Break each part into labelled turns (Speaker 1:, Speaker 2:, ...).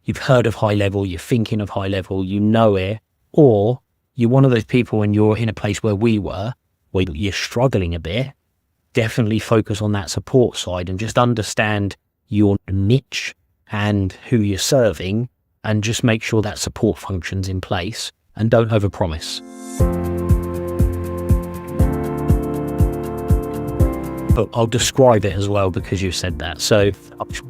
Speaker 1: you've heard of HighLevel, you're thinking of HighLevel, you know it, or you're one of those people and you're in a place where we were, where you're struggling a bit, definitely focus on that support side and just understand your niche and who you're serving, and just make sure that support function's in place and don't overpromise. But I'll describe it as well because you said that. So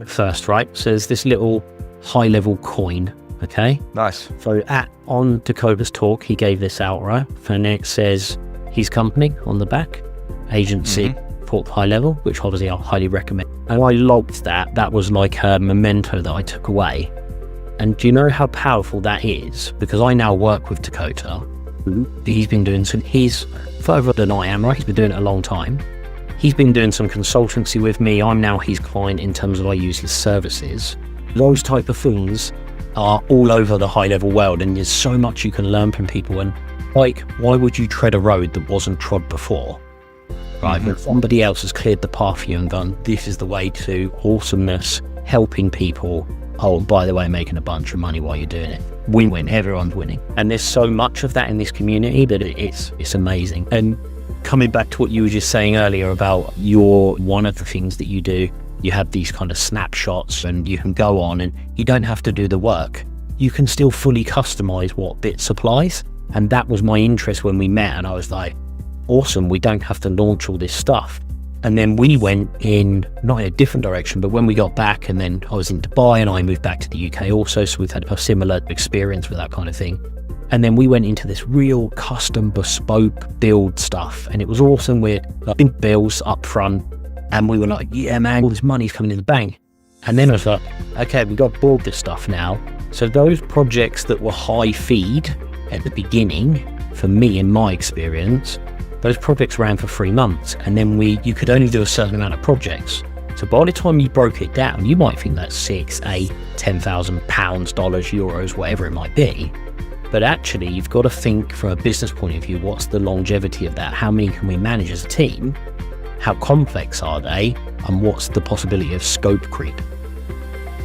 Speaker 1: first, right? So there's this little HighLevel coin, okay?
Speaker 2: Nice.
Speaker 1: So on Dakota's talk, he gave this out, right? And it says his company on the back, agency, Port HighLevel, which obviously I highly recommend. And I logged that. That was like a memento that I took away. And do you know how powerful that is? Because I now work with Dakota. He's been doing some, he's further than I am, right? He's been doing it a long time. He's been doing some consultancy with me. I'm now his client in terms of I use his services. Those type of things are all over the HighLevel world, and there's so much you can learn from people. And like, why would you tread a road that wasn't trod before? Right? But somebody else has cleared the path for you and gone, this is the way to awesomeness, helping people. Oh, by the way, making a bunch of money while you're doing it. Win-win, everyone's winning. And there's so much of that in this community that it's amazing. And coming back to what you were just saying earlier about one of the things that you do, you have these kind of snapshots and you can go on and you don't have to do the work. You can still fully customize what bit supplies. And that was my interest when we met, and I was like, awesome, we don't have to launch all this stuff. And then we went not in a different direction, but when we got back, and then I was in Dubai and I moved back to the UK also, so we've had a similar experience with that kind of thing. And then we went into this real custom bespoke build stuff, and it was awesome. We had big bills up front, and we were like, yeah man, all this money's coming in the bank. And then I was like, okay, we've got to build this stuff now. So those projects that were high feed at the beginning, for me in my experience, those projects ran for 3 months, and then you could only do a certain amount of projects. So by the time you broke it down, you might think that's 6, 8, 10,000 pounds, dollars, euros, whatever it might be. But actually, you've got to think from a business point of view, what's the longevity of that? How many can we manage as a team? How complex are they? And what's the possibility of scope creep?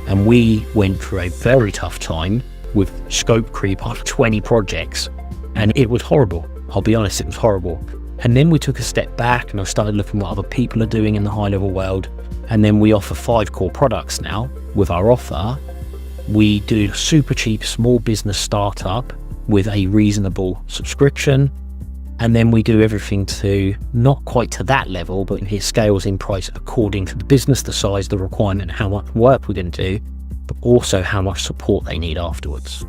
Speaker 1: And we went through a very tough time with scope creep of 20 projects, and it was horrible. I'll be honest, it was horrible. And then we took a step back and I started looking what other people are doing in the HighLevel world. And then we offer 5 core products now. With our offer, we do super cheap small business startup with a reasonable subscription. And then we do everything to not quite to that level, but it scales in price according to the business, the size, the requirement, how much work we're going to do, but also how much support they need afterwards.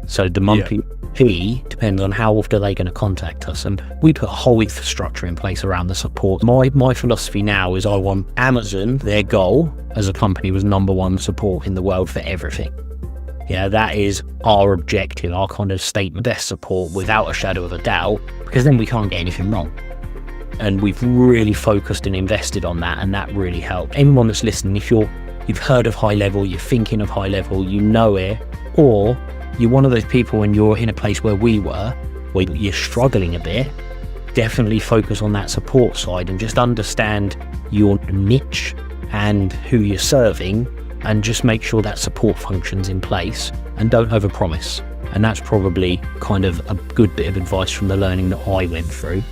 Speaker 1: So the monthly fee depends on how often they're going to contact us, and we put a whole infrastructure in place around the support. My philosophy now is I want Amazon, their goal as a company was #1 support in the world for everything. Yeah, that is our objective, our kind of statement, best support without a shadow of a doubt, because then we can't get anything wrong. And we've really focused and invested on that, and that really helped. Anyone that's listening, if you've heard of HighLevel, you're thinking of HighLevel, you know it, or you're one of those people and you're in a place where we were, where you're struggling a bit, definitely focus on that support side and just understand your niche and who you're serving, and just make sure that support function's in place and don't overpromise. And that's probably kind of a good bit of advice from the learning that I went through.